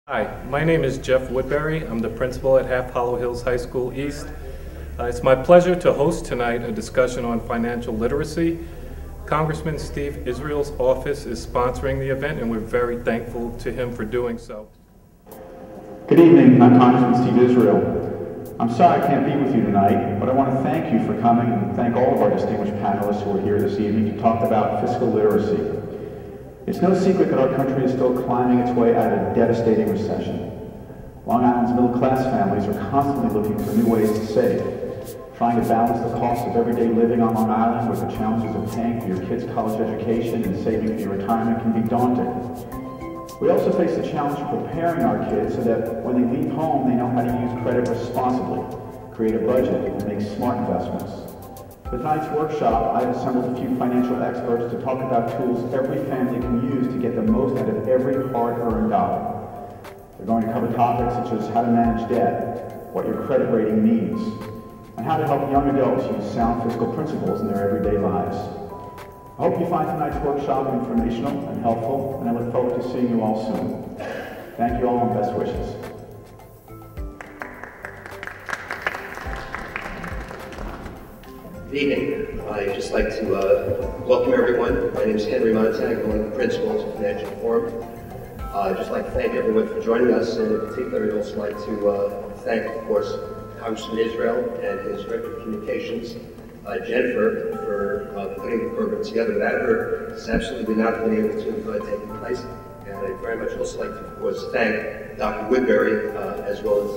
Hi, my name is Jeff Woodbury. I'm the principal at Half Hollow Hills High School East. It's my pleasure to host tonight a discussion on financial literacy. Congressman Steve Israel's office is sponsoring the event, and we're very thankful to him for doing so. Good evening, I'm Congressman Steve Israel. I'm sorry I can't be with you tonight, but I want to thank you for coming and thank all of our distinguished panelists who are here this evening to talk about fiscal literacy. It's no secret that our country is still climbing its way out of a devastating recession. Long Island's middle-class families are constantly looking for new ways to save, trying to balance the cost of everyday living on Long Island with the challenges of paying for your kids' college education and saving for your retirement can be daunting. We also face the challenge of preparing our kids so that when they leave home, they know how to use credit responsibly, create a budget, and make smart investments. For tonight's workshop, I've assembled a few financial experts to talk about tools every family can use to get the most out of every hard-earned dollar. They're going to cover topics such as how to manage debt, what your credit rating means, and how to help young adults use sound fiscal principles in their everyday lives. I hope you find tonight's workshop informational and helpful, and I look forward to seeing you all soon. Thank you all and best wishes. Good evening. I'd just like to welcome everyone. My name is Henry Montag, one of the principals of Financial Forum. I'd just like to thank everyone for joining us, and in particular, I'd also like to thank, of course, Congressman Israel and his Director of Communications, Jennifer, for putting the program together. Without her, this absolutely would not have been able to take place. And I'd very much also like to, of course, thank Dr. Woodbury as well as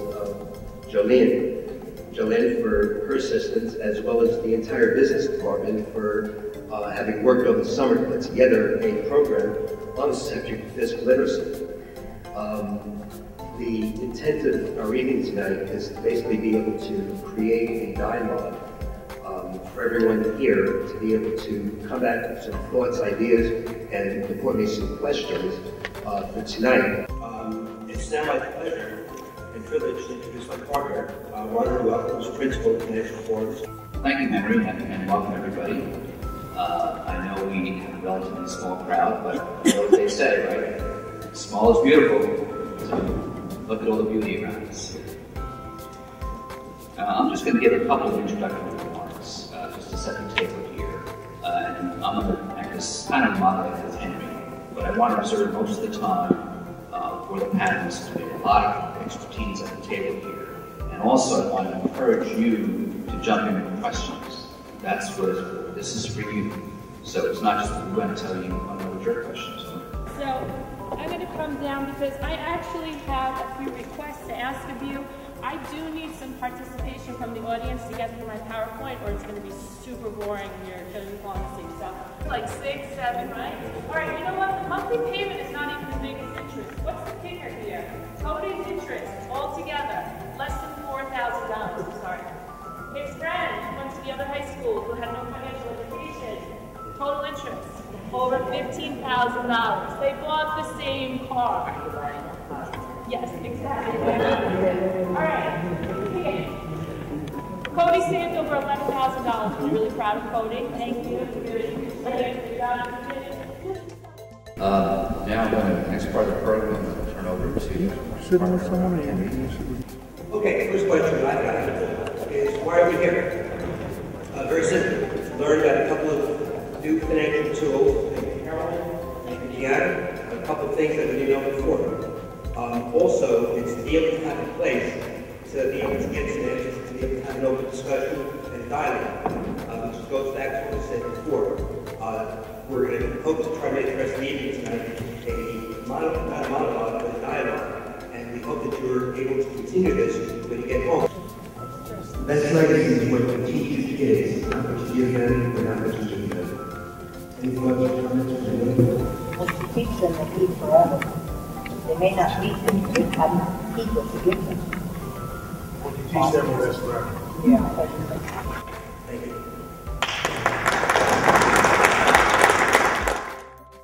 Jolene for her assistance, as well as the entire business department for having worked over the summer to put together a program on the subject of fiscal literacy. The intent of our evening tonight is to basically be able to create a dialogue for everyone here to be able to come back with some thoughts, ideas, and importantly some questions for tonight. It's now my pleasure and privilege to introduce my partner, Ron Ruel, who's principal of Financial Forums. Thank you, Henry, and welcome everybody. I know we have a relatively small crowd, but you know what they say, right? Small is beautiful, so look at all the beauty around us. I'm just going to give a couple of introductory remarks, just to set the table here. And I'm going to act as kind of moderator as Henry, but I want to reserve most of the time for the panelists. We have a lot of expertise at the table here. And also, I want to encourage you to jump in with questions. That's what it's for. This is for you. So it's not just we're going to tell you, I know what your questions are. So I'm going to come down because I actually have a few requests to ask of you. I do need some participation from the audience to get through my PowerPoint, or it's going to be super boring and you're going to be falling asleep. So like 6, 7, right? All right, you know what? The monthly payment is not even as big as interest. What's the kicker here? Total interest altogether, less than $4,000. Sorry. His friend went to the other high school who had no financial education. Total interest, over $15,000. They bought the same car. Yes, exactly. All right. Cody saved over $11,000. We're really proud of Cody. Thank you. Now I'm going to, next part of the program, I'm going to turn over to Henry. Okay, first question I got is, why are we here? Very simple. Learn about a couple of new financial tools in Carolyn and Indiana, a couple of things that we didn't know before. Also, it's to be able to have a place to be able to get some answers, to be able to have an open discussion and dialogue, which goes back to what I said before. We're going to hope to try to make the rest of the evening tonight not a monologue, but a dialogue, and we hope that you're able to continue this when you get home. Best legacy is what you teach your kids, not what you give them, but not what you give them. Any thoughts or comments? What you teach them, they keep forever. They may not need them, but you have people to give them. What you teach them will last forever. Yeah. Thank you.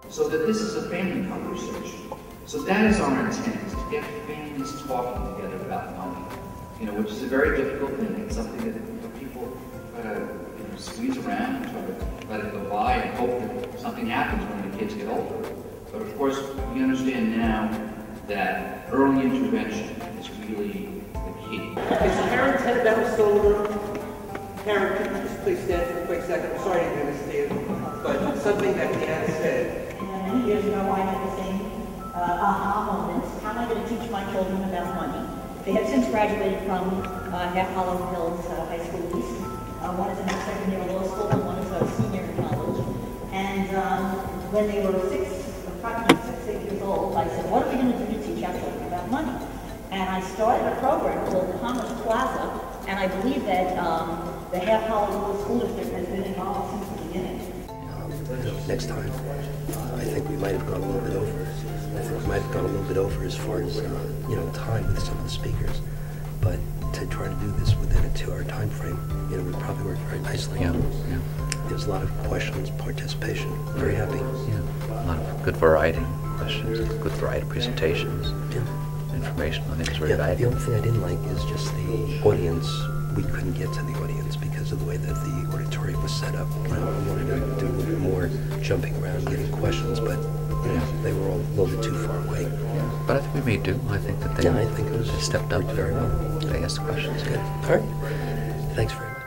So that this is a family conversation. So that is our intent, is to get families talking together about money. You know, which is a very difficult thing. It's something that people try to squeeze around and try to let it go by and hope that something happens when the kids get older. But of course, we understand now that early intervention is really the key. Is Karen Tenenbaum still in the room? Karen, could you just please stand for a quick second? I'm sorry to do this to you, but something that Deanna said. Many years ago, I had the same aha moment. How am I going to teach my children about money? They have since graduated from Half Hollow Hills High School East. One is in their second year of law school, and one is a senior in college. And when they were approximately 6 years old, I said, what are we going to do to teach our children about money? And I started a program called Commerce Plaza, and I believe that the Half Hollow Hills School District has been involved since the beginning. Next time, I think we might have gone a little bit over. I think we might have gone a little bit over as far as time with some of the speakers. But to try to do this within a 2-hour time frame, we probably worked very nicely. Yeah. There's a lot of questions, participation. Very happy. Yeah. A lot of good variety questions, good variety of presentations. Yeah. Information, I think, is very The valuable. only thing I didn't like is just the audience. We couldn't get to the audience because of the way that the auditorium was set up. I wanted to do a little bit more jumping around, getting questions, but they were all a little bit too far away. Yeah. But I think we may do. I think that they I think it was stepped up very well. They asked questions. Good. All right. Thanks very much.